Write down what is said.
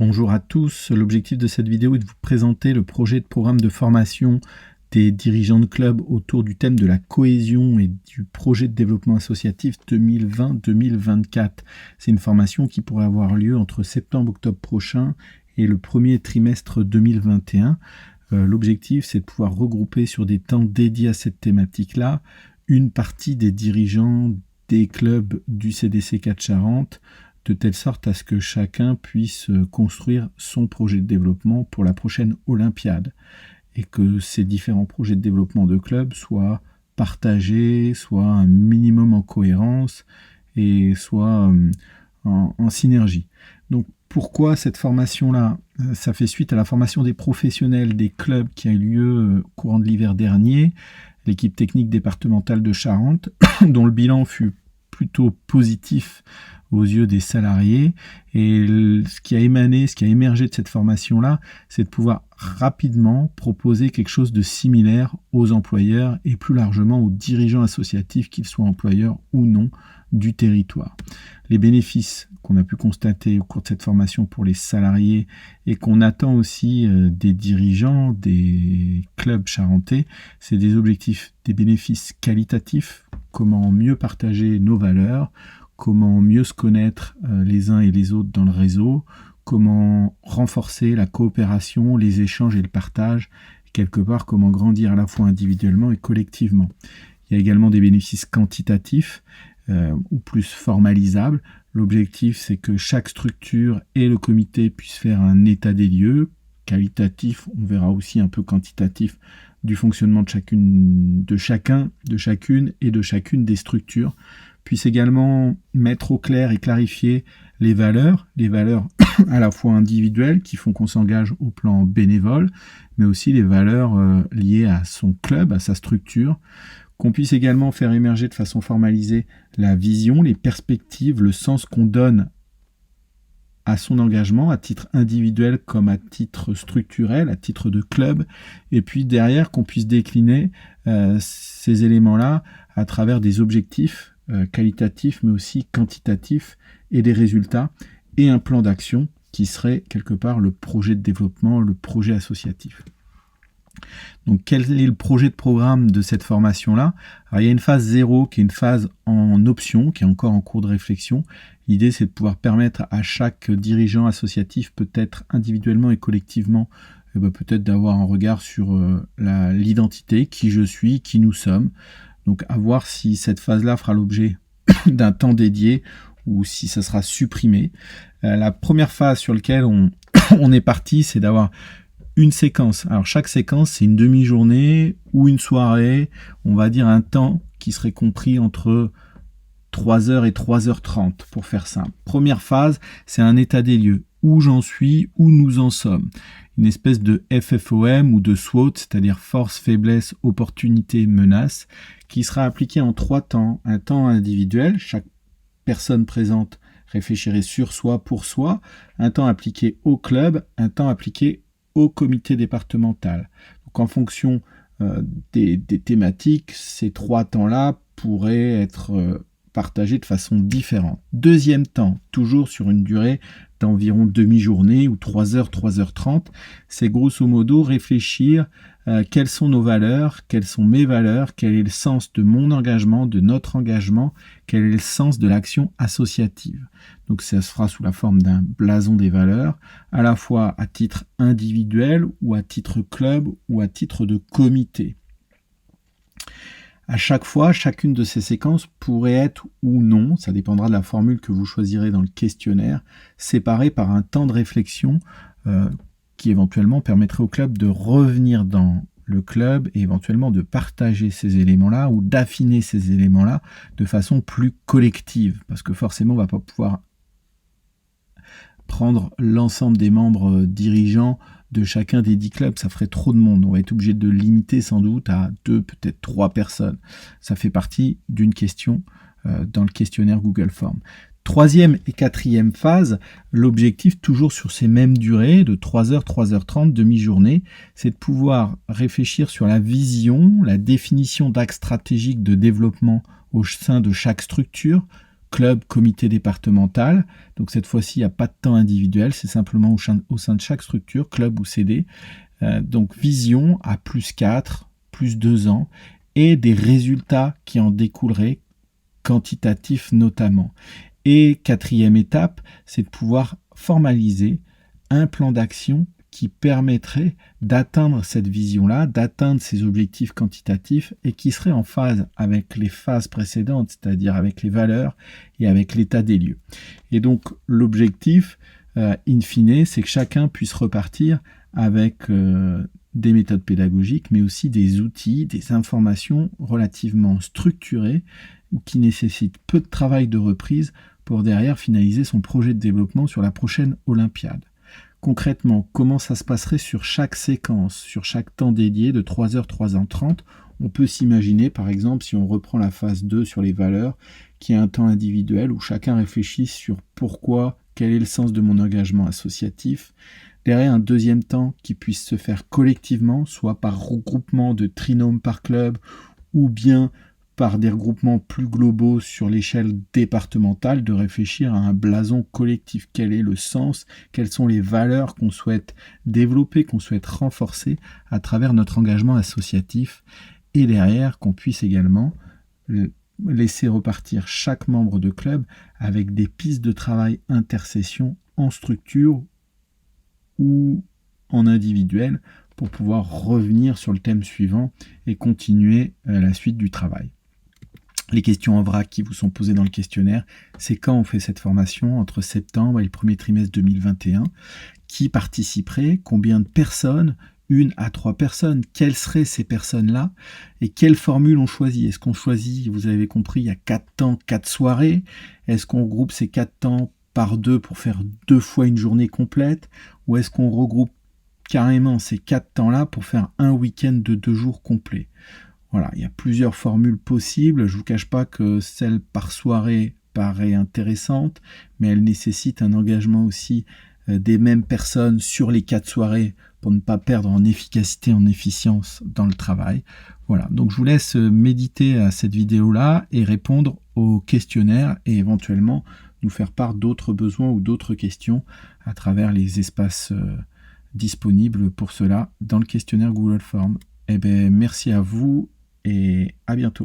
Bonjour à tous, l'objectif de cette vidéo est de vous présenter le projet de programme de formation des dirigeants de club autour du thème de la cohésion et du projet de développement associatif 2020-2024. C'est une formation qui pourrait avoir lieu entre septembre-octobre prochain et le premier trimestre 2021. L'objectif, c'est de pouvoir regrouper sur des temps dédiés à cette thématique-là une partie des dirigeants des clubs du CDC 4 Charente, de telle sorte à ce que chacun puisse construire son projet de développement pour la prochaine Olympiade et que ces différents projets de développement de club soient partagés, soient un minimum en cohérence et soient en synergie. Donc pourquoi cette formation-là? Ça fait suite à la formation des professionnels des clubs qui a eu lieu courant de l'hiver dernier, l'équipe technique départementale de Charente, dont le bilan fut plutôt positif aux yeux des salariés. Et ce qui a émergé de cette formation-là, c'est de pouvoir rapidement proposer quelque chose de similaire aux employeurs et plus largement aux dirigeants associatifs, qu'ils soient employeurs ou non du territoire. Les bénéfices qu'on a pu constater au cours de cette formation pour les salariés et qu'on attend aussi des dirigeants des clubs charentais, c'est des objectifs, des bénéfices qualitatifs, comment mieux partager nos valeurs, comment mieux se connaître les uns et les autres dans le réseau, comment renforcer la coopération, les échanges et le partage, quelque part comment grandir à la fois individuellement et collectivement. Il y a également des bénéfices quantitatifs ou plus formalisables. L'objectif, c'est que chaque structure et le comité puissent faire un état des lieux, qualitatif, on verra aussi un peu quantitatif, du fonctionnement de chacune et de chacune des structures, puisse également mettre au clair et clarifier les valeurs à la fois individuelles qui font qu'on s'engage au plan bénévole, mais aussi les valeurs liées à son club, à sa structure, qu'on puisse également faire émerger de façon formalisée la vision, les perspectives, le sens qu'on donne à son engagement, à titre individuel comme à titre structurel, à titre de club, et puis derrière qu'on puisse décliner ces éléments-là à travers des objectifs qualitatifs, mais aussi quantitatifs, et des résultats, et un plan d'action qui serait quelque part le projet de développement, le projet associatif. Donc quel est le projet de programme de cette formation-là? Alors, il y a une phase 0 qui est une phase en option, qui est encore en cours de réflexion. L'idée, c'est de pouvoir permettre à chaque dirigeant associatif, peut-être individuellement et collectivement, peut-être d'avoir un regard sur l'identité, qui je suis, qui nous sommes. Donc à voir si cette phase-là fera l'objet d'un temps dédié ou si ça sera supprimé. La première phase sur laquelle on est parti, c'est d'avoir une séquence. Alors chaque séquence, c'est une demi-journée ou une soirée, on va dire un temps qui serait compris entre 3h et 3h30 pour faire simple. Première phase, c'est un état des lieux, où j'en suis, où nous en sommes. Une espèce de FFOM ou de SWOT, c'est-à-dire force, faiblesse, opportunité, menace, qui sera appliqué en 3 temps. Un temps individuel, chaque personne présente réfléchirait sur soi, pour soi. Un temps appliqué au club, un temps appliqué au comité départemental. Donc en fonction des thématiques, ces 3 temps-là pourraient être partagés de façon différente. Deuxième temps, toujours sur une durée d'environ demi-journée ou 3h, 3h30, c'est grosso modo réfléchir quelles sont nos valeurs, quelles sont mes valeurs, quel est le sens de mon engagement, de notre engagement, quel est le sens de l'action associative. Donc ça se fera sous la forme d'un blason des valeurs, à la fois à titre individuel ou à titre club ou à titre de comité. À chaque fois, chacune de ces séquences pourrait être ou non, ça dépendra de la formule que vous choisirez dans le questionnaire, séparée par un temps de réflexion qui éventuellement permettrait au club de revenir dans le club et éventuellement de partager ces éléments-là ou d'affiner ces éléments-là de façon plus collective. Parce que forcément, on ne va pas pouvoir prendre l'ensemble des membres dirigeants de chacun des 10 clubs, ça ferait trop de monde. On va être obligé de limiter sans doute à 2, peut-être 3 personnes. Ça fait partie d'une question dans le questionnaire Google Forms. Troisième et quatrième phase, l'objectif toujours sur ces mêmes durées de 3h, 3h30, demi-journée, c'est de pouvoir réfléchir sur la vision, la définition d'axes stratégiques de développement au sein de chaque structure, club, comité départemental. Donc cette fois-ci, il n'y a pas de temps individuel, c'est simplement au sein de chaque structure, club ou CD. Donc vision à +4, +2 ans, et des résultats qui en découleraient, quantitatifs notamment. Et quatrième étape, c'est de pouvoir formaliser un plan d'action qui permettrait d'atteindre cette vision-là, d'atteindre ces objectifs quantitatifs et qui serait en phase avec les phases précédentes, c'est-à-dire avec les valeurs et avec l'état des lieux. Et donc l'objectif, in fine, c'est que chacun puisse repartir avec des méthodes pédagogiques, mais aussi des outils, des informations relativement structurées ou qui nécessitent peu de travail de reprise pour derrière finaliser son projet de développement sur la prochaine Olympiade. Concrètement, comment ça se passerait sur chaque séquence, sur chaque temps dédié de 3h, 3h30 ? On peut s'imaginer, par exemple, si on reprend la phase 2 sur les valeurs, qu'il y a un temps individuel où chacun réfléchit sur pourquoi, quel est le sens de mon engagement associatif. Derrière, un deuxième temps qui puisse se faire collectivement, soit par regroupement de trinômes par club, ou bien par des regroupements plus globaux sur l'échelle départementale, de réfléchir à un blason collectif. Quel est le sens ? Quelles sont les valeurs qu'on souhaite développer, qu'on souhaite renforcer à travers notre engagement associatif ? Et derrière, qu'on puisse également laisser repartir chaque membre de club avec des pistes de travail intercession en structure ou en individuel pour pouvoir revenir sur le thème suivant et continuer la suite du travail. Les questions en vrac qui vous sont posées dans le questionnaire, c'est quand on fait cette formation, entre septembre et le premier trimestre 2021, qui participerait, combien de personnes, 1 à 3 personnes, quelles seraient ces personnes-là et quelle formule on choisit. Est-ce qu'on choisit, vous avez compris, il y a 4 temps, 4 soirées, est-ce qu'on regroupe ces 4 temps par 2 pour faire 2 fois une journée complète, ou est-ce qu'on regroupe carrément ces 4 temps-là pour faire un week-end de 2 jours complets ? Voilà, il y a plusieurs formules possibles. Je ne vous cache pas que celle par soirée paraît intéressante, mais elle nécessite un engagement aussi des mêmes personnes sur les 4 soirées pour ne pas perdre en efficacité, en efficience dans le travail. Voilà, donc je vous laisse méditer à cette vidéo-là et répondre au questionnaire et éventuellement nous faire part d'autres besoins ou d'autres questions à travers les espaces disponibles pour cela dans le questionnaire Google Forms. Eh bien, merci à vous et à bientôt.